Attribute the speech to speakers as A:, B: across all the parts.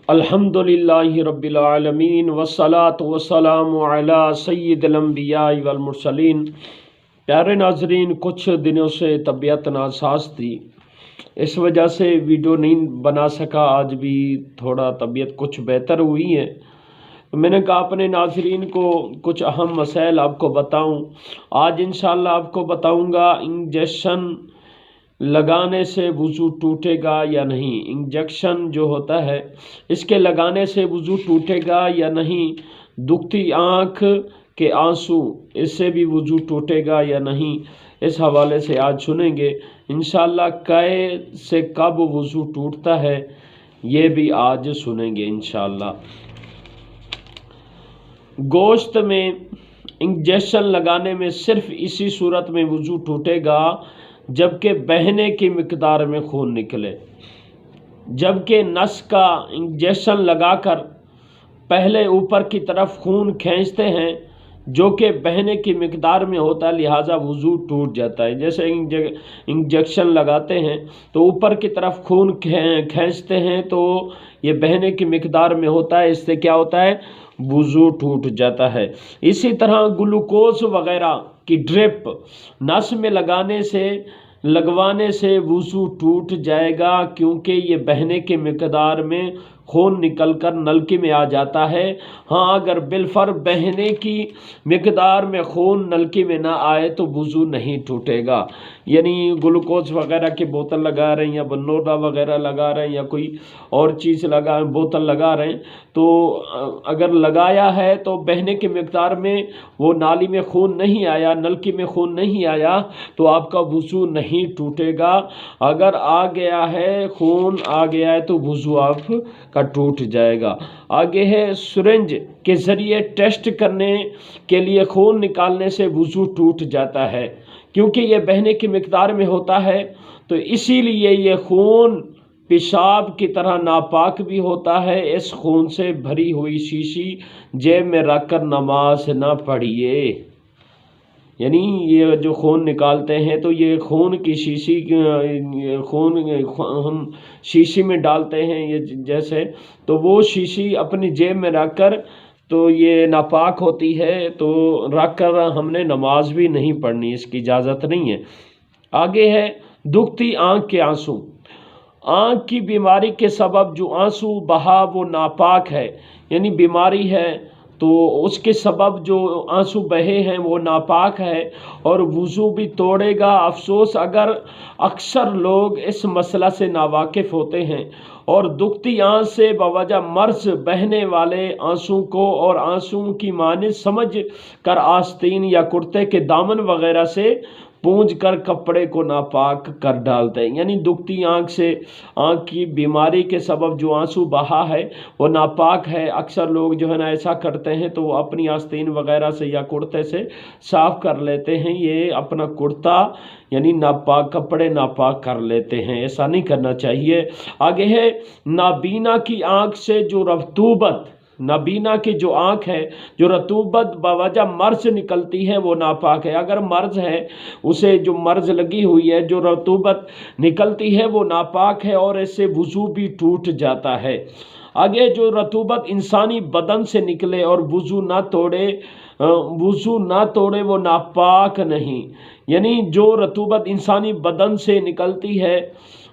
A: الحمدللہ رب العالمین والصلاة والسلام علی سید الانبیاء والمرسلین۔ پیارے ناظرین، کچھ دنوں سے طبیعت ناساز تھی، اس وجہ سے ویڈیو نہیں بنا سکا۔ آج بھی تھوڑا طبیعت کچھ بہتر ہوئی ہے، میں نے کہا اپنے ناظرین کو کچھ اہم مسائل آپ کو بتاؤں۔ آج انشاءاللہ آپ کو بتاؤں گا انجیکشن لگانے سے وضو ٹوٹے گا یا نہیں۔ انجیکشن جو ہوتا ہے اس کے لگانے سے وضو ٹوٹے گا یا نہیں۔ دکھتی آنکھ کے آنسو، اس سے بھی وضو ٹوٹے گا یا نہیں، اس حوالے سے آج سنیں گے انشاءاللہ۔ قے سے کب وضو ٹوٹتا ہے یہ بھی آج سنیں گے انشاءاللہ۔ گوشت میں انجیکشن لگانے میں صرف اسی صورت میں وضو ٹوٹے گا جبکہ بہنے کی مقدار میں خون نکلے۔ جبکہ نس کا انجیکشن لگا کر پہلے اوپر کی طرف خون کھینچتے ہیں جو کہ بہنے کی مقدار میں ہوتا ہے، لہٰذا وضو ٹوٹ جاتا ہے۔ جیسے انجیکشن لگاتے ہیں تو اوپر کی طرف خون کھینچتے ہیں تو یہ بہنے کی مقدار میں ہوتا ہے، اس سے کیا ہوتا ہے؟ وضو ٹوٹ جاتا ہے۔ اسی طرح گلوکوز وغیرہ کی ڈرپ نس میں لگوانے سے وضو ٹوٹ جائے گا، کیونکہ یہ بہنے کی مقدار میں خون نکل کر نلکی میں آ جاتا ہے۔ ہاں، اگر بالفرض بہنے کی مقدار میں خون نلکی میں نہ آئے تو وضو نہیں ٹوٹے گا۔ یعنی گلوکوز وغیرہ کی بوتل لگا رہے ہیں یا بنوڈا وغیرہ لگا رہے ہیں یا کوئی اور چیز بوتل لگا رہے ہیں، تو اگر لگایا ہے تو بہنے کی مقدار میں وہ نالی میں خون نہیں آیا، نلکی میں خون نہیں آیا تو آپ کا وضو نہیں ٹوٹے گا۔ اگر آ گیا ہے، خون آ گیا ہے تو وضو آپ کا ٹوٹ جائے گا۔ آگے ہے سرنج کے ذریعے ٹیسٹ کرنے کے لیے خون نکالنے سے وضو ٹوٹ جاتا ہے، کیونکہ یہ بہنے کی مقدار میں ہوتا ہے، تو اسی لیے یہ خون پیشاب کی طرح ناپاک بھی ہوتا ہے۔ اس خون سے بھری ہوئی شیشی جیب میں رکھ کر نماز نہ پڑھیے۔ یعنی یہ جو خون نکالتے ہیں تو یہ خون کی شیشی، خون ہم شیشی میں ڈالتے ہیں یہ جیسے، تو وہ شیشی اپنی جیب میں رکھ کر تو یہ ناپاک ہوتی ہے، تو رکھ کر ہم نے نماز بھی نہیں پڑھنی، اس کی اجازت نہیں ہے۔ آگے ہے دکھتی آنکھ کے آنسو۔ آنکھ کی بیماری کے سبب جو آنسو بہا وہ ناپاک ہے، یعنی بیماری ہے تو اس کے سبب جو آنسو بہے ہیں وہ ناپاک ہے اور وضو بھی توڑے گا۔ افسوس اگر اکثر لوگ اس مسئلہ سے ناواقف ہوتے ہیں اور دکھتی آنکھ سے بوجہ مرض بہنے والے آنسو کو اور آنسو کی مانند سمجھ کر آستین یا کرتے کے دامن وغیرہ سے پونجھ کر کپڑے کو ناپاک کر ڈالتے ہیں۔ یعنی دکھتی آنکھ سے، آنکھ کی بیماری کے سبب جو آنسو بہا ہے وہ ناپاک ہے۔ اکثر لوگ جو ہے نا ایسا کرتے ہیں تو وہ اپنی آستین وغیرہ سے یا کرتے سے صاف کر لیتے ہیں، یہ اپنا کرتا یعنی ناپاک کپڑے ناپاک کر لیتے ہیں، ایسا نہیں کرنا چاہیے۔ آگے ہے نابینا کی آنکھ سے جو رطوبت، نابینا کی جو آنکھ ہے جو رطوبت بوجہ مرض نکلتی ہے وہ ناپاک ہے۔ اگر مرض ہے، اسے جو مرض لگی ہوئی ہے، جو رطوبت نکلتی ہے وہ ناپاک ہے اور اس سے وضو بھی ٹوٹ جاتا ہے۔ آگے جو رطوبت انسانی بدن سے نکلے اور وضو نہ توڑے وہ ناپاک نہیں۔ یعنی جو رطوبت انسانی بدن سے نکلتی ہے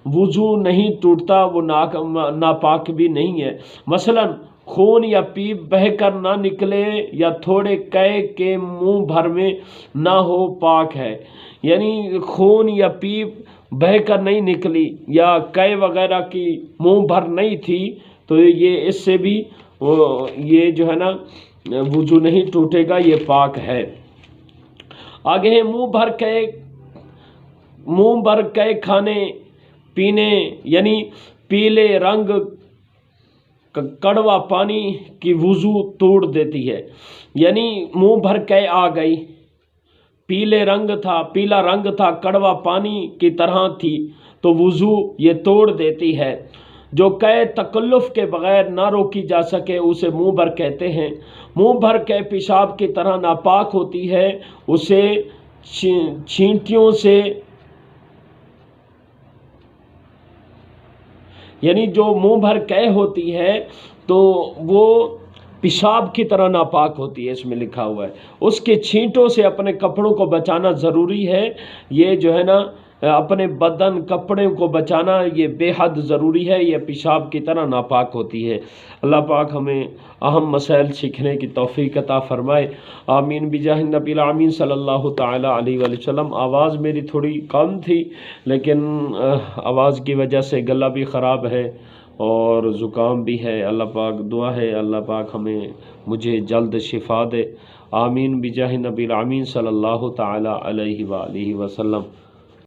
A: وضو نہیں ٹوٹتا، وہ ناپاک بھی نہیں ہے۔ مثلاً خون یا پیپ بہہ کر نہ نکلے یا تھوڑے قے کے منہ بھر میں نہ ہو، پاک ہے۔ یعنی خون یا پیپ بہہ کر نہیں نکلی یا قے وغیرہ کی منہ بھر نہیں تھی تو یہ اس سے بھی یہ جو ہے نا وضو نہیں ٹوٹے گا، یہ پاک ہے۔ آگے ہے منہ بھر قے کھانے پینے، یعنی پیلے رنگ کڑوا پانی کی وضو توڑ دیتی ہے۔ یعنی منہ بھر قے آ گئی، پیلا رنگ تھا، کڑوا پانی کی طرح تھی تو وضو یہ توڑ دیتی ہے۔ جو قے تکلف کے بغیر نہ روکی جا سکے اسے منہ بھر کہتے ہیں۔ منہ بھر قے پیشاب کی طرح ناپاک ہوتی ہے، اسے چھینٹیوں سے یعنی جو منہ بھر قے ہوتی ہے تو وہ پیشاب کی طرح ناپاک ہوتی ہے، اس میں لکھا ہوا ہے۔ اس کے چھینٹوں سے اپنے کپڑوں کو بچانا ضروری ہے۔ یہ جو ہے نا اپنے بدن کپڑے کو بچانا یہ بے حد ضروری ہے، یہ پیشاب کی طرح ناپاک ہوتی ہے۔ اللہ پاک ہمیں اہم مسائل سیکھنے کی توفیق عطا فرمائے، آمین بجاہ نبی العامین صلی اللہ تعالی علیہ وآلہ وسلم۔ آواز میری تھوڑی کم تھی، لیکن آواز کی وجہ سے گلا بھی خراب ہے اور زکام بھی ہے۔ اللہ پاک دعا ہے اللہ پاک مجھے جلد شفا دے، آمین بجاہ نبی العامین صلی اللہ تعالی علیہ وآلہ وسلم۔